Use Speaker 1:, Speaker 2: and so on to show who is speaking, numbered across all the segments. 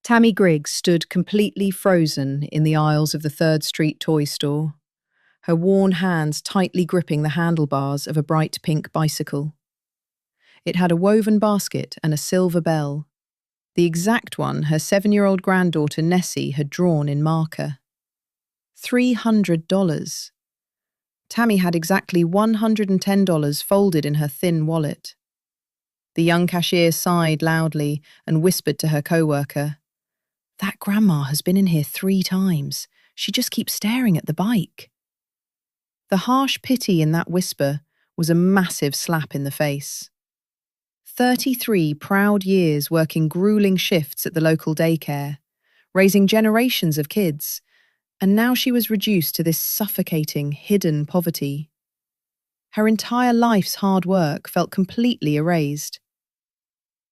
Speaker 1: Tammy Griggs stood completely frozen in the aisles of the Third Street toy store, her worn hands tightly gripping the handlebars of a bright pink bicycle. It had a woven basket and a silver bell, the exact one her 7-year-old granddaughter Nessie had drawn in marker. $300. Tammy had exactly $110 folded in her thin wallet. The young cashier sighed loudly and whispered to her co-worker, "That grandma has been in here 3 times. She just keeps staring at the bike." The harsh pity in that whisper was a massive slap in the face. 33 proud years working grueling shifts at the local daycare, raising generations of kids, and now she was reduced to this suffocating, hidden poverty. Her entire life's hard work felt completely erased.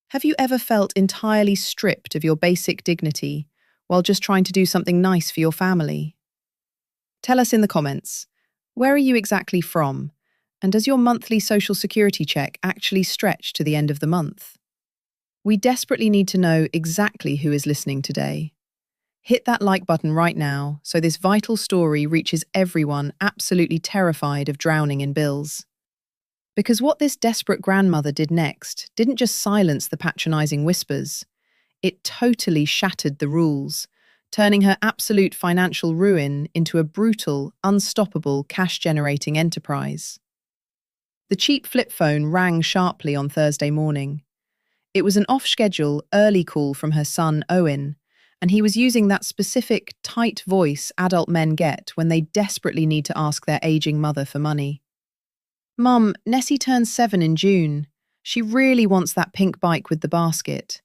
Speaker 1: Have you ever felt entirely stripped of your basic dignity while just trying to do something nice for your family? Tell us in the comments, where are you exactly from? And does your monthly Social Security check actually stretch to the end of the month? We desperately need to know exactly who is listening today. Hit that like button right now so this vital story reaches everyone absolutely terrified of drowning in bills. Because what this desperate grandmother did next didn't just silence the patronizing whispers, it totally shattered the rules, turning her absolute financial ruin into a brutal, unstoppable cash-generating enterprise. The cheap flip phone rang sharply on Thursday morning. It was an off-schedule, early call from her son, Owen, and he was using that specific, tight voice adult men get when they desperately need to ask their aging mother for money. "Mum, Nessie turns 7 in June. She really wants that pink bike with the basket.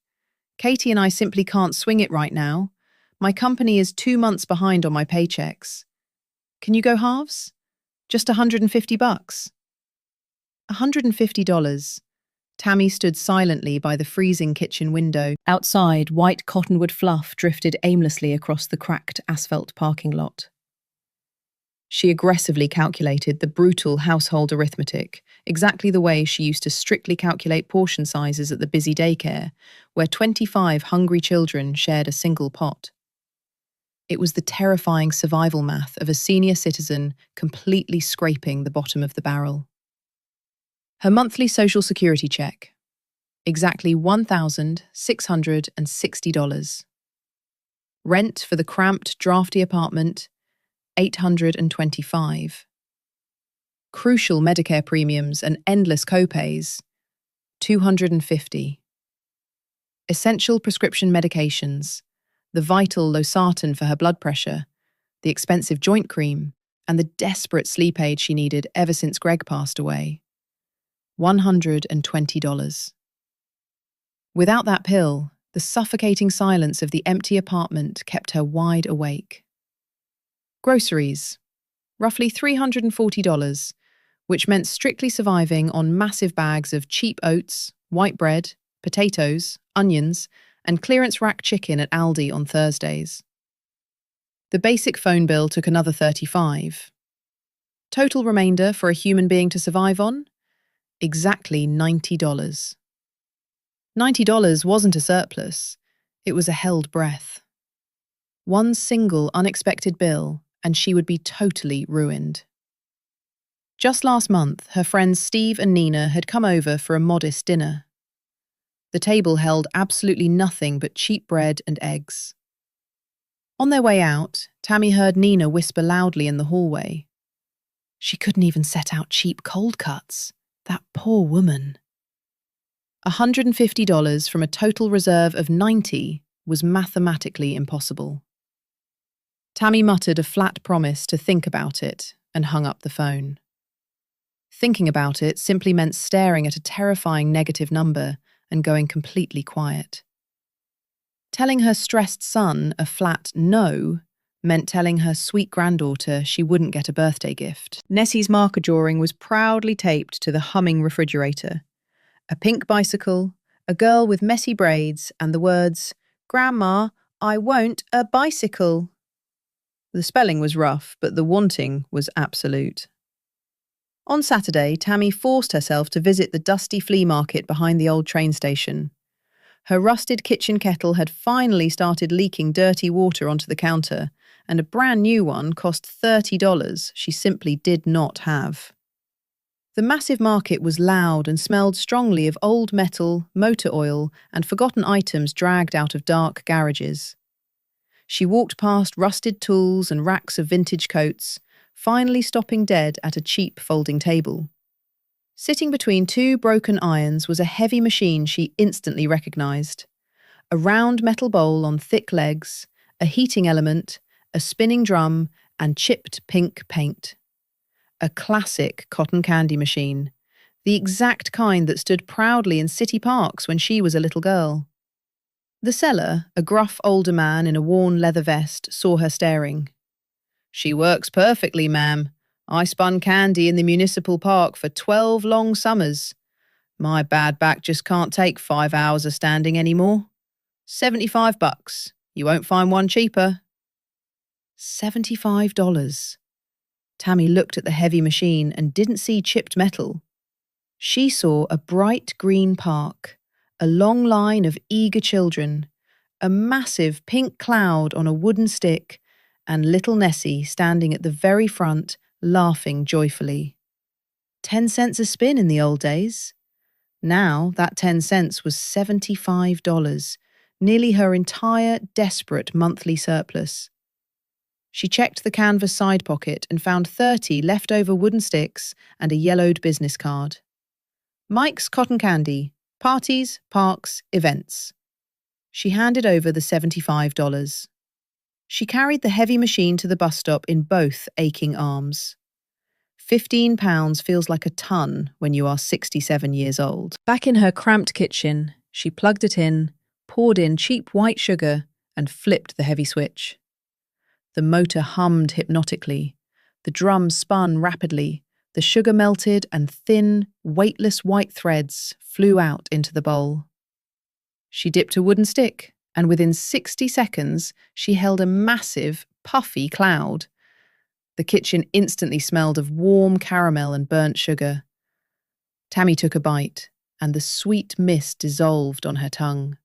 Speaker 1: Katie and I simply can't swing it right now. My company is 2 months behind on my paychecks. Can you go halves? Just $150. $150. Tammy stood silently by the freezing kitchen window. Outside, white cottonwood fluff drifted aimlessly across the cracked asphalt parking lot. She aggressively calculated the brutal household arithmetic, exactly the way she used to strictly calculate portion sizes at the busy daycare, where 25 hungry children shared a single pot. It was the terrifying survival math of a senior citizen completely scraping the bottom of the barrel. Her monthly Social Security check, exactly $1,660. Rent for the cramped, drafty apartment, $825. Crucial Medicare premiums and endless copays, $250. Essential prescription medications, the vital losartan for her blood pressure, the expensive joint cream, and the desperate sleep aid she needed ever since Greg passed away, $120. Without that pill, the suffocating silence of the empty apartment kept her wide awake. Groceries, roughly $340, which meant strictly surviving on massive bags of cheap oats, white bread, potatoes, onions, and clearance rack chicken at Aldi on Thursdays. The basic phone bill took another $35. Total remainder for a human being to survive on? Exactly $90. $90 wasn't a surplus, it was a held breath. One single unexpected bill, and she would be totally ruined. Just last month, her friends Steve and Nina had come over for a modest dinner. The table held absolutely nothing but cheap bread and eggs. On their way out, Tammy heard Nina whisper loudly in the hallway. She couldn't even set out cheap cold cuts. That poor woman. $150 from a total reserve of $90 was mathematically impossible. Tammy muttered a flat promise to think about it and hung up the phone. Thinking about it simply meant staring at a terrifying negative number and going completely quiet. Telling her stressed son a flat no meant telling her sweet granddaughter she wouldn't get a birthday gift. Nessie's marker drawing was proudly taped to the humming refrigerator. A pink bicycle, a girl with messy braids, and the words, "Grandma, I won't a bicycle." The spelling was rough, but the wanting was absolute. On Saturday, Tammy forced herself to visit the dusty flea market behind the old train station. Her rusted kitchen kettle had finally started leaking dirty water onto the counter, and a brand new one cost $30 she simply did not have. The massive market was loud and smelled strongly of old metal, motor oil, and forgotten items dragged out of dark garages. She walked past rusted tools and racks of vintage coats, finally stopping dead at a cheap folding table. Sitting between two broken irons was a heavy machine she instantly recognized. A round metal bowl on thick legs, a heating element, a spinning drum, and chipped pink paint. A classic cotton candy machine, the exact kind that stood proudly in city parks when she was a little girl. The seller, a gruff older man in a worn leather vest, saw her staring. "She works perfectly, ma'am. I spun candy in the municipal park for 12 long summers. My bad back just can't take 5 hours of standing anymore. $75. You won't find one cheaper." $75. Tammy looked at the heavy machine and didn't see chipped metal. She saw a bright green park, a long line of eager children, a massive pink cloud on a wooden stick, and little Nessie standing at the very front, laughing joyfully. 10 cents a spin in the old days. Now that 10 cents was $75, nearly her entire desperate monthly surplus. She checked the canvas side pocket and found 30 leftover wooden sticks and a yellowed business card. Mike's Cotton Candy, Parties, Parks, Events. She handed over the $75. She carried the heavy machine to the bus stop in both aching arms. £15 feels like a ton when you are 67 years old. Back in her cramped kitchen, she plugged it in, poured in cheap white sugar, and flipped the heavy switch. The motor hummed hypnotically. The drum spun rapidly. The sugar melted and thin, weightless white threads flew out into the bowl. She dipped a wooden stick, and within 60 seconds, she held a massive, puffy cloud. The kitchen instantly smelled of warm caramel and burnt sugar. Tammy took a bite, and the sweet mist dissolved on her tongue.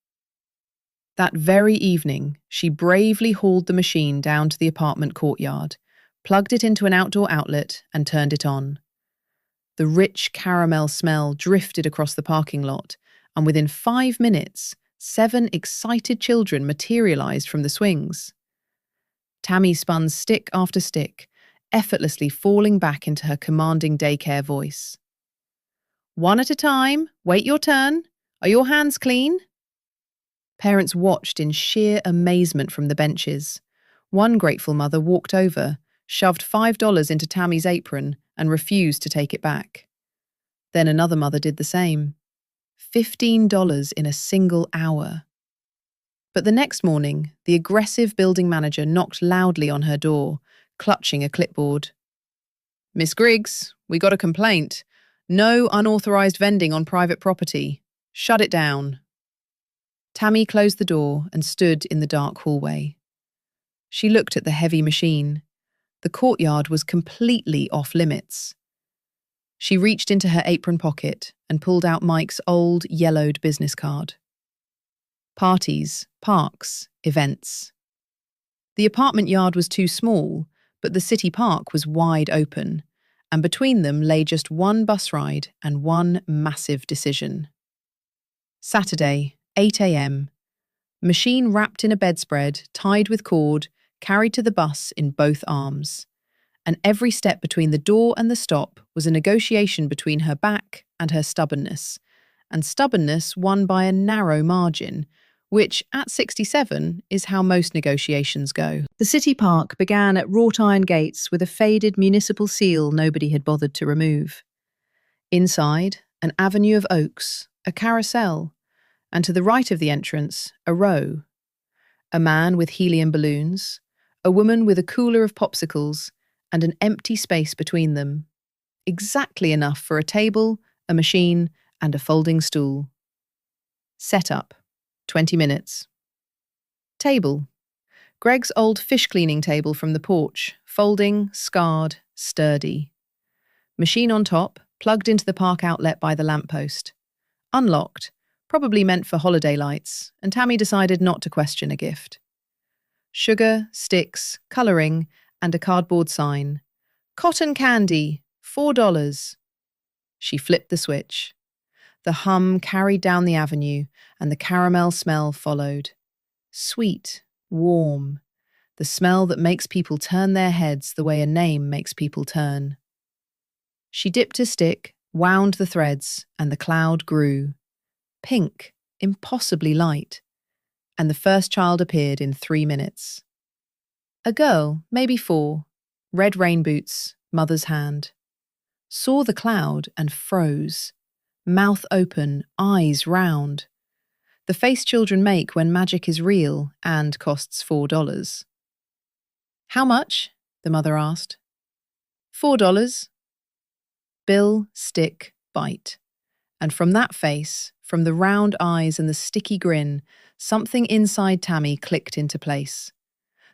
Speaker 1: That very evening, she bravely hauled the machine down to the apartment courtyard, plugged it into an outdoor outlet, and turned it on. The rich caramel smell drifted across the parking lot, and within 5 minutes, 7 excited children materialized from the swings. Tammy spun stick after stick, effortlessly falling back into her commanding daycare voice. "One at a time, wait your turn. Are your hands clean?" Parents watched in sheer amazement from the benches. One grateful mother walked over, shoved $5 into Tammy's apron, and refused to take it back. Then another mother did the same. $15 in a single hour. But the next morning, the aggressive building manager knocked loudly on her door, clutching a clipboard. "Miss Griggs, we got a complaint. No unauthorized vending on private property. Shut it down." Tammy closed the door and stood in the dark hallway. She looked at the heavy machine. The courtyard was completely off limits. She reached into her apron pocket and pulled out Mike's old, yellowed business card. Parties, parks, events. The apartment yard was too small, but the city park was wide open, and between them lay just one bus ride and one massive decision. Saturday, 8 a.m. Machine wrapped in a bedspread, tied with cord, carried to the bus in both arms. And every step between the door and the stop was a negotiation between her back and her stubbornness, and stubbornness won by a narrow margin, which, at 67, is how most negotiations go. The city park began at wrought iron gates with a faded municipal seal nobody had bothered to remove. Inside, an avenue of oaks, a carousel, and to the right of the entrance, a row. A man with helium balloons, a woman with a cooler of popsicles, and an empty space between them. Exactly enough for a table, a machine, and a folding stool. Setup, 20 minutes. Table. Greg's old fish cleaning table from the porch, folding, scarred, sturdy. Machine on top, plugged into the park outlet by the lamppost. Unlocked, probably meant for holiday lights, and Tammy decided not to question a gift. Sugar, sticks, colouring, and a cardboard sign. Cotton candy, $4. She flipped the switch. The hum carried down the avenue, and the caramel smell followed. Sweet, warm, the smell that makes people turn their heads the way a name makes people turn. She dipped a stick, wound the threads, and the cloud grew. Pink, impossibly light, and the first child appeared in 3 minutes. A girl, maybe 4, red rain boots, mother's hand. Saw the cloud and froze. Mouth open, eyes round. The face children make when magic is real and costs $4. How much? The mother asked. $4. Bill, stick, bite. And from that face, from the round eyes and the sticky grin, something inside Tammy clicked into place.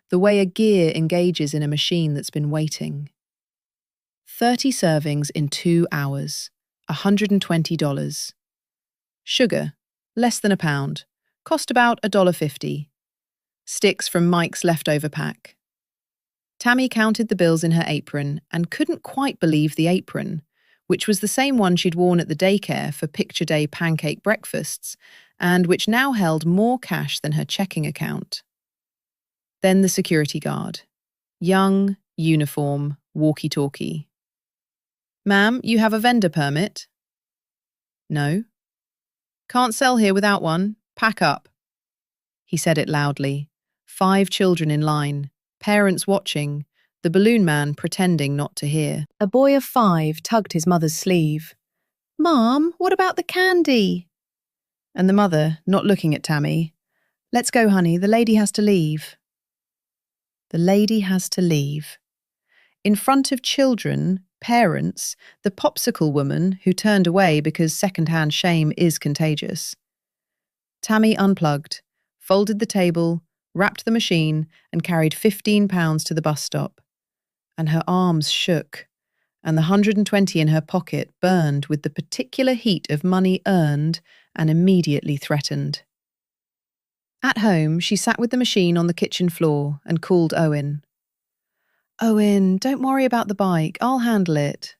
Speaker 1: The way a gear engages in a machine that's been waiting. 30 servings in 2 hours, $120. Sugar, less than £1, cost about $1.50. Sticks from Mike's leftover pack. Tammy counted the bills in her apron and couldn't quite believe the apron, which was the same one she'd worn at the daycare for picture day pancake breakfasts, and which now held more cash than her checking account. Then the security guard. Young, uniform, walkie-talkie. Ma'am, you have a vendor permit? No. Can't sell here without one. Pack up. He said it loudly. 5 children in line, parents watching, the balloon man pretending not to hear. A boy of 5 tugged his mother's sleeve. Mom, what about the candy? And the mother, not looking at Tammy. Let's go, honey, the lady has to leave. The lady has to leave. In front of children, parents, the popsicle woman who turned away because second-hand shame is contagious. Tammy unplugged, folded the table, wrapped the machine, and carried £15 to the bus stop. And her arms shook, and the 120 in her pocket burned with the particular heat of money earned and immediately threatened. At home, she sat with the machine on the kitchen floor and called Owen. Owen, don't worry about the bike, I'll handle it.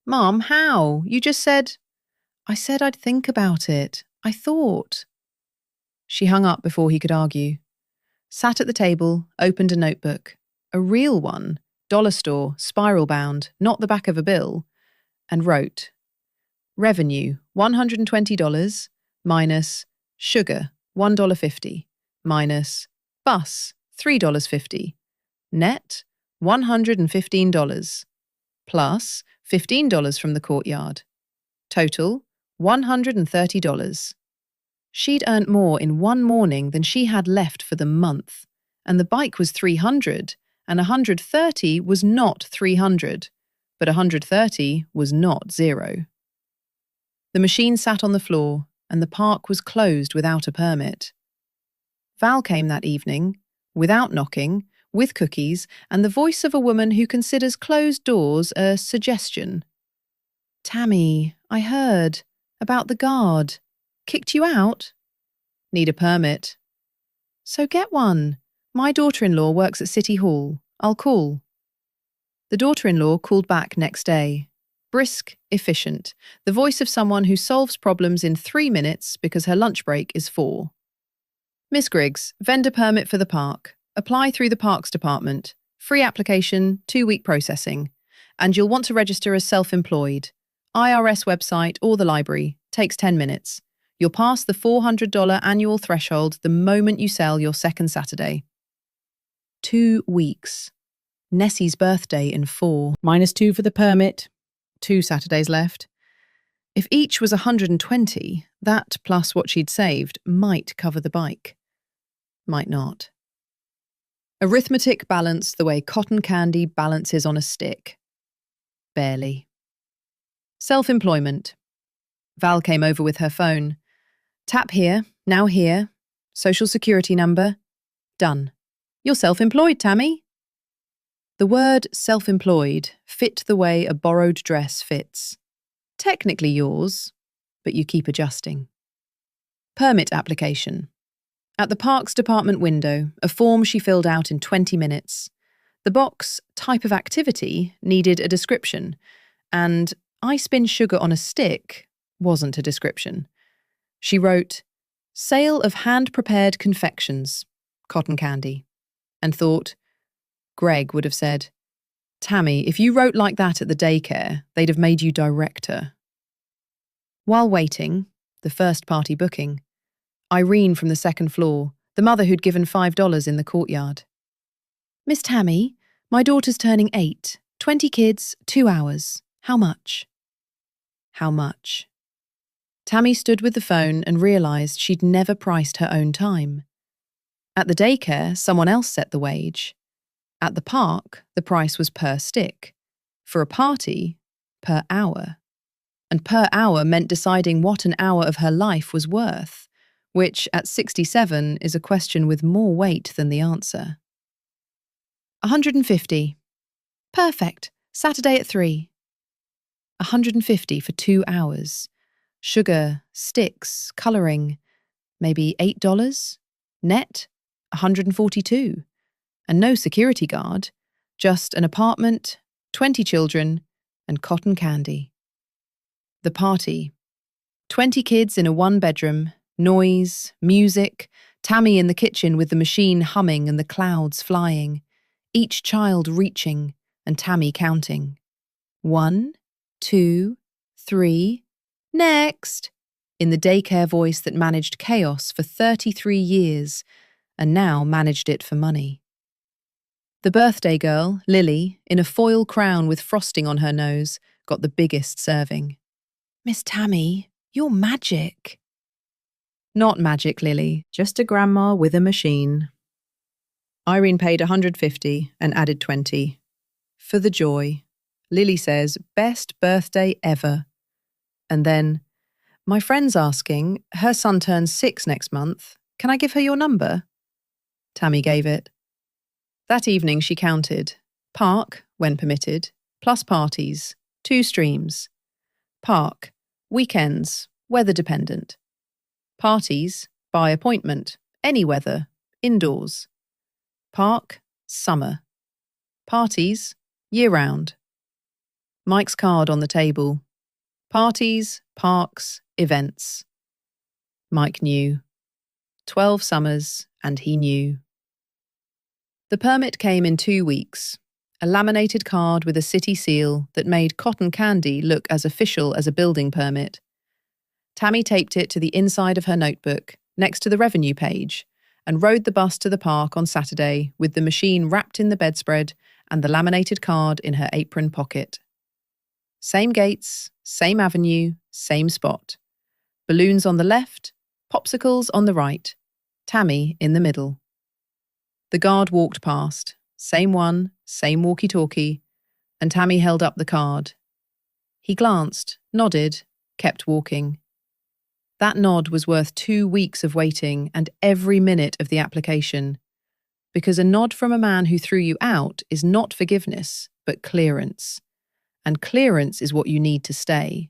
Speaker 1: Mom, how? You just said... I said I'd think about it. I thought. She hung up before he could argue. Sat at the table, opened a notebook. A real one. Dollar store, spiral bound, not the back of a bill, and wrote, revenue, $120, minus sugar, $1.50, minus bus, $3.50, net, $115, plus $15 from the courtyard. Total, $130. She'd earned more in one morning than she had left for the month, and the bike was $300, and $130 was not $300, but $130 was not $0. The machine sat on the floor, and the park was closed without a permit. Val came that evening, without knocking, with cookies, and the voice of a woman who considers closed doors a suggestion. Tammy, I heard. About the guard. Kicked you out? Need a permit. So get one. My daughter-in-law works at City Hall. I'll call. The daughter-in-law called back next day. Brisk, efficient, the voice of someone who solves problems in 3 minutes because her lunch break is 4. Miss Griggs, vendor permit for the park. Apply through the Parks Department. Free application, 2-week processing. And you'll want to register as self-employed. IRS website or the library. Takes 10 minutes. You'll pass the $400 annual threshold the moment you sell your second Saturday. 2 weeks. Nessie's birthday in 4. -2 for the permit. 2 Saturdays left. If each was $120, that plus what she'd saved might cover the bike. Might not. Arithmetic balanced the way cotton candy balances on a stick. Barely. Self-employment. Val came over with her phone. Tap here, now here. Social security number. Done. You're self-employed, Tammy. The word self-employed fit the way a borrowed dress fits. Technically yours, but you keep adjusting. Permit application. At the parks department window, a form she filled out in 20 minutes. The box, type of activity, needed a description, and I spin sugar on a stick wasn't a description. She wrote, sale of hand-prepared confections, cotton candy, and thought, Greg would have said, Tammy, if you wrote like that at the daycare, they'd have made you director. While waiting, the first party booking, Irene from the second floor, the mother who'd given $5 in the courtyard. Miss Tammy, my daughter's turning 8, 20 kids, 2 hours. How much? How much? Tammy stood with the phone and realised she'd never priced her own time. At the daycare, someone else set the wage. At the park, the price was per stick. For a party, per hour. And per hour meant deciding what an hour of her life was worth, which at 67 is a question with more weight than the answer. 150. Perfect. Saturday at 3. 150 for 2 hours. Sugar, sticks, colouring, maybe $8. Net, 142. And no security guard, just an apartment, 20 children, and cotton candy. The party. 20 kids in a one-bedroom, noise, music, Tammy in the kitchen with the machine humming and the clouds flying, each child reaching and Tammy counting. 1, 2, 3, next, in the daycare voice that managed chaos for 33 years and now managed it for money. The birthday girl, Lily, in a foil crown with frosting on her nose, got the biggest serving. Miss Tammy, you're magic. Not magic, Lily, just a grandma with a machine. Irene paid 150 and added 20. For the joy. Lily says, best birthday ever. And then, my friend's asking, her son turns 6 next month. Can I give her your number? Tammy gave it. That evening she counted. Park, when permitted, plus parties, 2 streams. Park, weekends, weather dependent. Parties, by appointment, any weather, indoors. Park, summer. Parties, year-round. Mike's card on the table. Parties, parks, events. Mike knew. 12 summers, and he knew. The permit came in 2 weeks. A laminated card with a city seal that made cotton candy look as official as a building permit. Tammy taped it to the inside of her notebook, next to the revenue page, and rode the bus to the park on Saturday with the machine wrapped in the bedspread and the laminated card in her apron pocket. Same gates, same avenue, same spot. Balloons on the left, popsicles on the right, Tammy in the middle. The guard walked past, same one, same walkie-talkie, and Tammy held up the card. He glanced, nodded, kept walking. That nod was worth 2 weeks of waiting and every minute of the application, because a nod from a man who threw you out is not forgiveness, but clearance. And clearance is what you need to stay.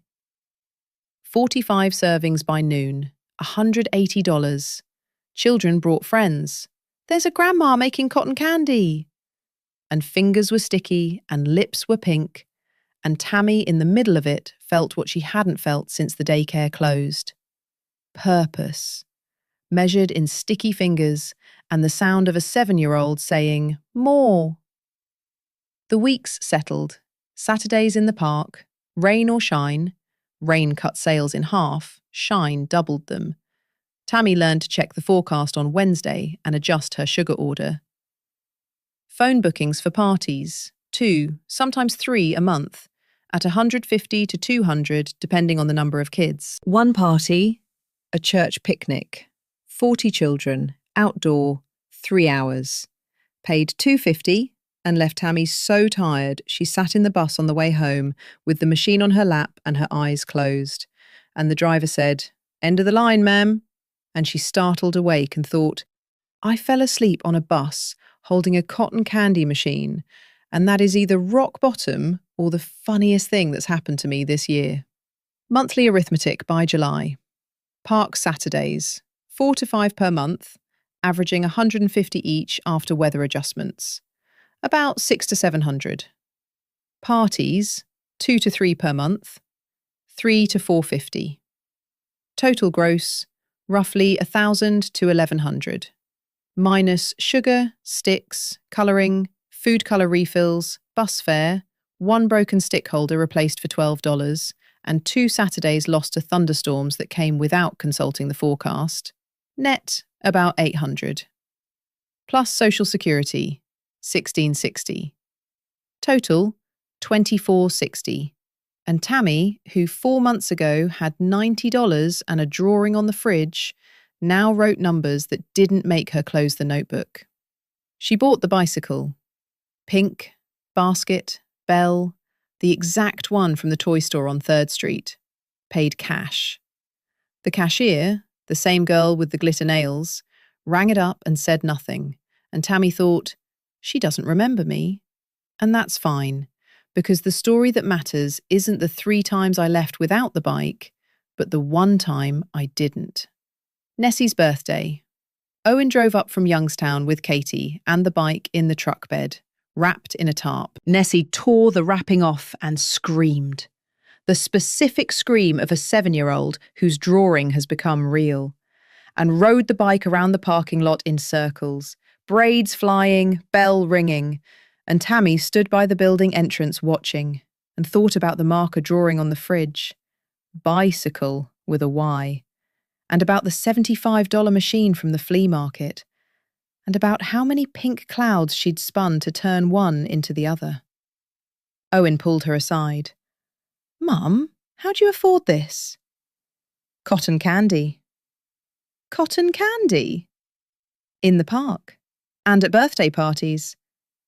Speaker 1: 45 servings by noon, $180. Children brought friends. There's a grandma making cotton candy. And fingers were sticky and lips were pink, and Tammy in the middle of it felt what she hadn't felt since the daycare closed. Purpose, measured in sticky fingers and the sound of a 7-year-old saying, more. The weeks settled. Saturdays in the park, rain or shine. Rain cut sales in half, shine doubled them. Tammy learned to check the forecast on Wednesday and adjust her sugar order. Phone bookings for parties, 2, sometimes 3 a month, at 150 to 200 depending on the number of kids. One party, a church picnic, 40 children, outdoor, 3 hours. Paid $2.50 and left Tammy so tired she sat in the bus on the way home with the machine on her lap and her eyes closed. And the driver said, "End of the line, ma'am." And she startled awake and thought, I fell asleep on a bus holding a cotton candy machine, and that is either rock bottom or the funniest thing that's happened to me this year. Monthly arithmetic by July. Park Saturdays. 4 to 5 per month, averaging 150 each after weather adjustments. About 6 to 700. Parties, 2 to 3 per month, 3 to 450. Total gross, roughly 1,000 to 1,100. Minus sugar, sticks, colouring, food colour refills, bus fare, 1 broken stick holder replaced for $12, and 2 Saturdays lost to thunderstorms that came without consulting the forecast. Net, about 800. Plus Social Security, 1,660. Total, 2,460. And Tammy, who 4 months ago had $90 and a drawing on the fridge, now wrote numbers that didn't make her close the notebook. She bought the bicycle. Pink, basket, bell, the exact one from the toy store on 3rd Street. Paid cash. The cashier, the same girl with the glitter nails, rang it up and said nothing, and Tammy thought, she doesn't remember me. And that's fine, because the story that matters isn't the 3 times I left without the bike, but the 1 time I didn't. Nessie's birthday. Owen drove up from Youngstown with Katie and the bike in the truck bed, wrapped in a tarp. Nessie tore the wrapping off and screamed. The specific scream of a 7-year-old whose drawing has become real, and rode the bike around the parking lot in circles, braids flying, bell ringing, and Tammy stood by the building entrance watching and thought about the marker drawing on the fridge. Bicycle with a Y. And about the $75 machine from the flea market, and about how many pink clouds she'd spun to turn one into the other. Owen pulled her aside. Mum, how'd you afford this? Cotton candy. Cotton candy? In the park. And at birthday parties.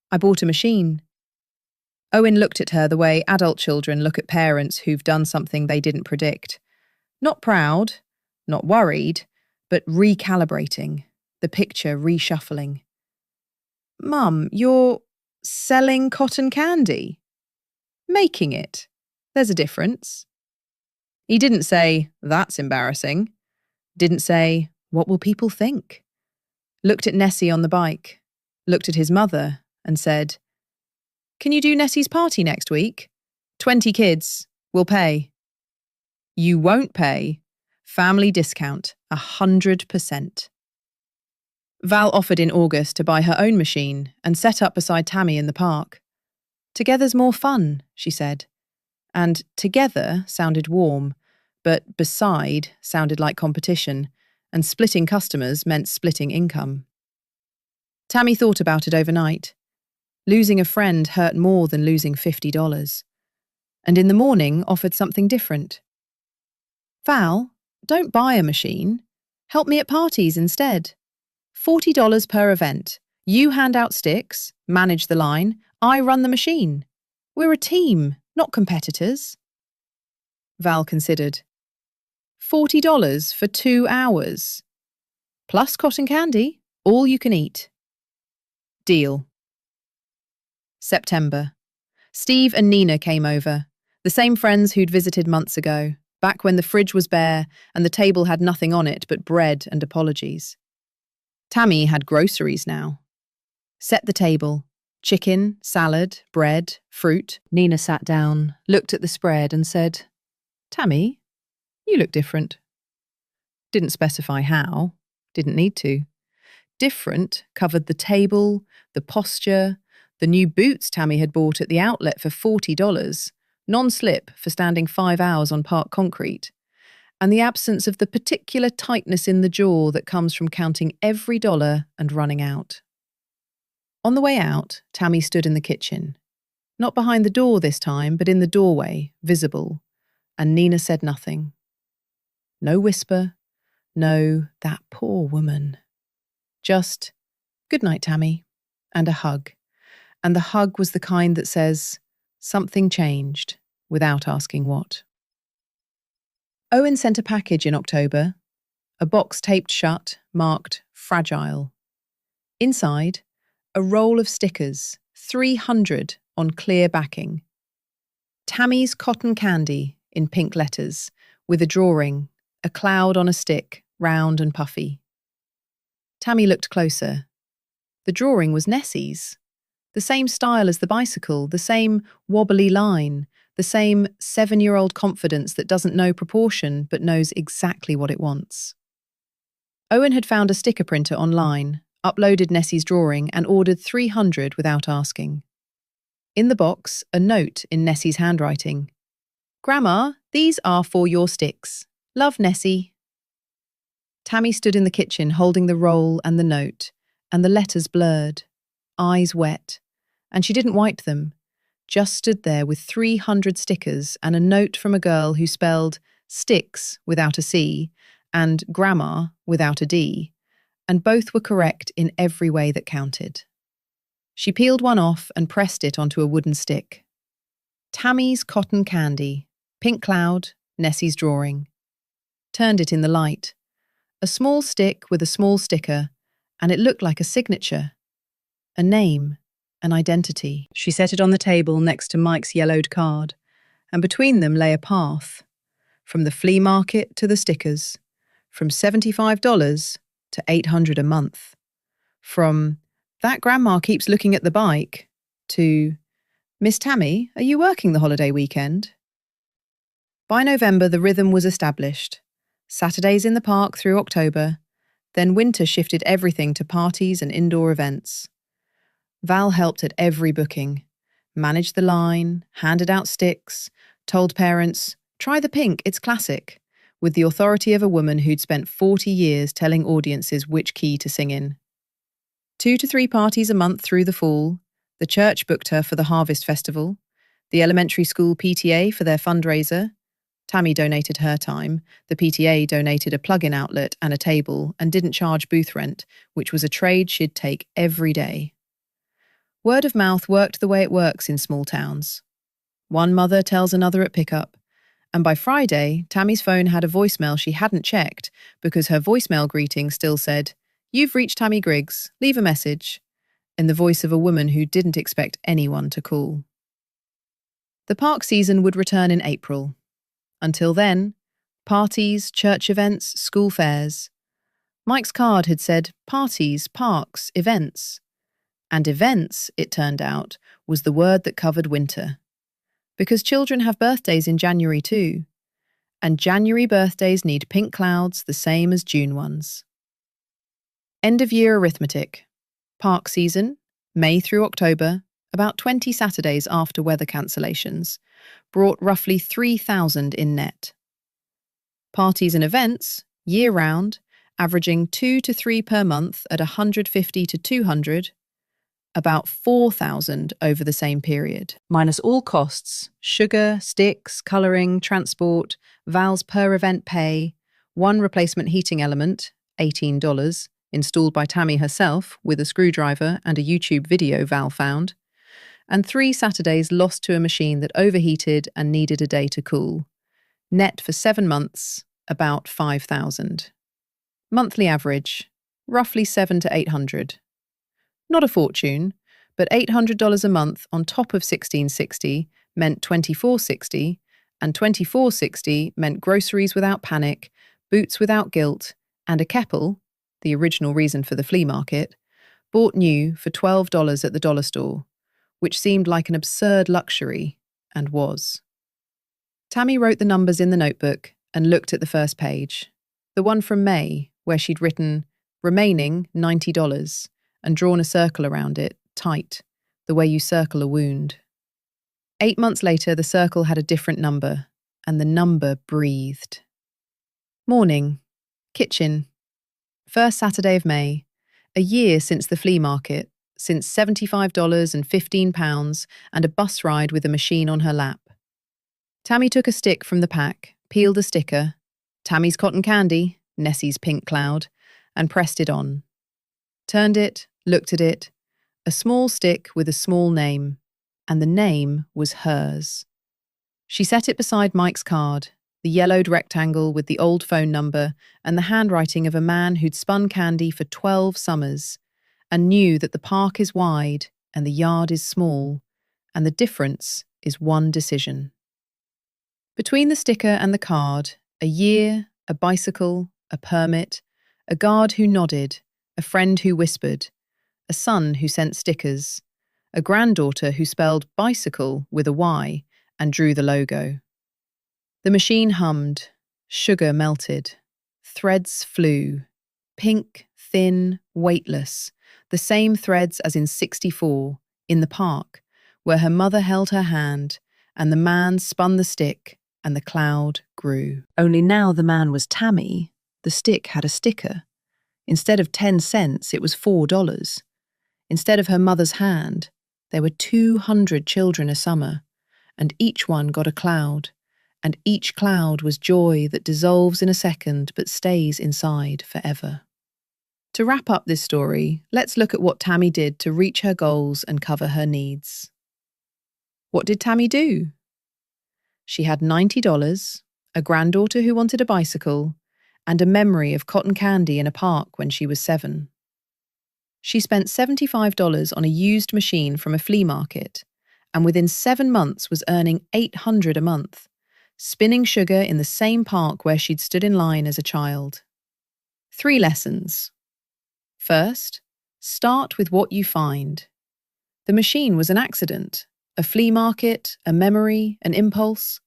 Speaker 1: I bought a machine. Owen looked at her the way adult children look at parents who've done something they didn't predict. Not proud, not worried, but recalibrating, the picture reshuffling. Mum, you're selling cotton candy? Making it. There's a difference. He didn't say, that's embarrassing. Didn't say, what will people think? Looked at Nessie on the bike, looked at his mother and said, can you do Nessie's party next week? 20 kids. We'll pay. You won't pay. Family discount, 100%. Val offered in August to buy her own machine and set up beside Tammy in the park. Together's more fun, she said. And together sounded warm, but beside sounded like competition, and splitting customers meant splitting income. Tammy thought about it overnight. Losing a friend hurt more than losing $50. And in the morning offered something different. Val, don't buy a machine. Help me at parties instead. $40 per event. You hand out sticks, manage the line, I run the machine. We're a team, not competitors. Val considered. $40 for 2 hours. Plus cotton candy, all you can eat. Deal. September. Steve and Nina came over, the same friends who'd visited months ago, back when the fridge was bare and the table had nothing on it but bread and apologies. Tammy had groceries now. Set the table. Chicken, salad, bread, fruit. Nina sat down, looked at the spread and said, Tammy, you look different. Didn't specify how, didn't need to. Different covered the table, the posture, the new boots Tammy had bought at the outlet for $40, non-slip for standing 5 hours on park concrete, and the absence of the particular tightness in the jaw that comes from counting every dollar and running out. On the way out, Tammy stood in the kitchen. Not behind the door this time, but in the doorway, visible, and Nina said nothing. No whisper, no, that poor woman. Just, good night, Tammy, and a hug. And the hug was the kind that says, something changed, without asking what. Owen sent a package in October, a box taped shut, marked fragile. Inside, a roll of stickers, 300 on clear backing. Tammy's cotton candy in pink letters, with a drawing, a cloud on a stick, round and puffy. Tammy looked closer. The drawing was Nessie's. The same style as the bicycle, the same wobbly line, the same 7-year-old confidence that doesn't know proportion but knows exactly what it wants. Owen had found a sticker printer online, uploaded Nessie's drawing, and ordered 300 without asking. In the box, a note in Nessie's handwriting. "Grandma, these are for your sticks. Love, Nessie." Tammy stood in the kitchen holding the roll and the note, and the letters blurred, eyes wet, and she didn't wipe them, just stood there with 300 stickers and a note from a girl who spelled sticks without a C and grandma without a D, and both were correct in every way that counted. She peeled one off and pressed it onto a wooden stick. Tammy's cotton candy, pink cloud, Nessie's drawing. Turned it in the light. A small stick with a small sticker, and it looked like a signature. A name, an identity. She set it on the table next to Mike's yellowed card, and between them lay a path. From the flea market to the stickers. From $75 to $800 a month. From, "That grandma keeps looking at the bike," to, "Miss Tammy, are you working the holiday weekend?" By November, the rhythm was established. Saturdays in the park through October. Then winter shifted everything to parties and indoor events. Val helped at every booking, managed the line, handed out sticks, told parents, "Try the pink, it's classic," with the authority of a woman who'd spent 40 years telling audiences which key to sing in. 2 to 3 parties a month through the fall. The church booked her for the Harvest Festival, the elementary school PTA for their fundraiser. Tammy donated her time, the PTA donated a plug-in outlet and a table and didn't charge booth rent, which was a trade she'd take every day. Word of mouth worked the way it works in small towns. One mother tells another at pickup, and by Friday, Tammy's phone had a voicemail she hadn't checked because her voicemail greeting still said, "You've reached Tammy Griggs, leave a message," in the voice of a woman who didn't expect anyone to call. The park season would return in April. Until then, parties, church events, school fairs. Mike's card had said parties, parks, events. And events, it turned out, was the word that covered winter. Because children have birthdays in January too. And January birthdays need pink clouds the same as June ones. End-of-year arithmetic. Park season, May through October, about 20 Saturdays after weather cancellations, brought roughly 3,000 in net. Parties and events, year-round, averaging 2 to 3 per month at 150 to 200, about 4,000 over the same period. Minus all costs, sugar, sticks, colouring, transport, Val's per-event pay, one replacement heating element, $18, installed by Tammy herself with a screwdriver and a YouTube video Val found, and 3 Saturdays lost to a machine that overheated and needed a day to cool. Net for 7 months, about 5,000. Monthly average, roughly 7 to 800. Not a fortune, but $800 a month on top of $1,660 meant $2,460, and $2,460 meant groceries without panic, boots without guilt, and a kettle, the original reason for the flea market, bought new for $12 at the dollar store, which seemed like an absurd luxury, and was. Tammy wrote the numbers in the notebook and looked at the first page, the one from May, where she'd written, remaining $90, and drawn a circle around it, tight, the way you circle a wound. 8 months later, the circle had a different number, and the number breathed. Morning. Kitchen. First Saturday of May. A year since the flea market, since $75 and £15 and a bus ride with a machine on her lap. Tammy took a stick from the pack, peeled a sticker, Tammy's cotton candy, Nessie's pink cloud, and pressed it on. Turned it, looked at it, a small stick with a small name, and the name was hers. She set it beside Mike's card, the yellowed rectangle with the old phone number and the handwriting of a man who'd spun candy for 12 summers, and knew that the park is wide and the yard is small, and the difference is one decision. Between the sticker and the card, a year, a bicycle, a permit, a guard who nodded, a friend who whispered, a son who sent stickers, a granddaughter who spelled bicycle with a Y and drew the logo. The machine hummed, sugar melted, threads flew, pink, thin, weightless, the same threads as in '64, in the park, where her mother held her hand and the man spun the stick and the cloud grew. Only now the man was Tammy, the stick had a sticker. Instead of 10 cents, it was $4. Instead of her mother's hand, there were 200 children a summer, and each one got a cloud, and each cloud was joy that dissolves in a second but stays inside forever. To wrap up this story, let's look at what Tammy did to reach her goals and cover her needs. What did Tammy do? She had $90, a granddaughter who wanted a bicycle, and a memory of cotton candy in a park when she was 7. She spent $75 on a used machine from a flea market, and within 7 months was earning $800 a month, spinning sugar in the same park where she'd stood in line as a child. 3 lessons. First, start with what you find. The machine was an accident, a flea market, a memory, an impulse.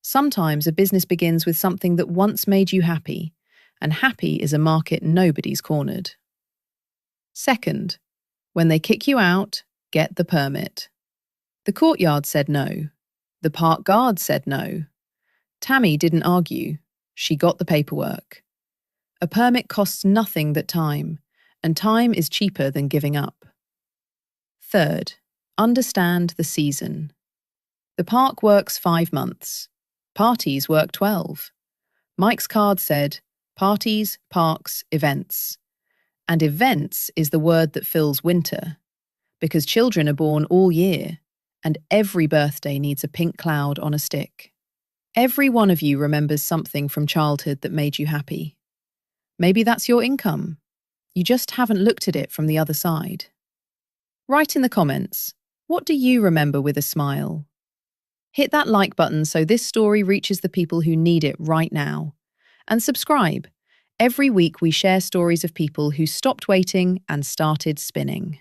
Speaker 1: Sometimes a business begins with something that once made you happy, and happy is a market nobody's cornered. Second, when they kick you out, get the permit. The courtyard said no. The park guard said no. Tammy didn't argue. She got the paperwork. A permit costs nothing but time, and time is cheaper than giving up. Third, understand the season. The park works 5 months. Parties work 12. Mike's card said, parties, parks, events. And events is the word that fills winter, because children are born all year, and every birthday needs a pink cloud on a stick. Every one of you remembers something from childhood that made you happy. Maybe that's your income. You just haven't looked at it from the other side. Write in the comments, what do you remember with a smile? Hit that like button so this story reaches the people who need it right now. And subscribe. Every week we share stories of people who stopped waiting and started spinning.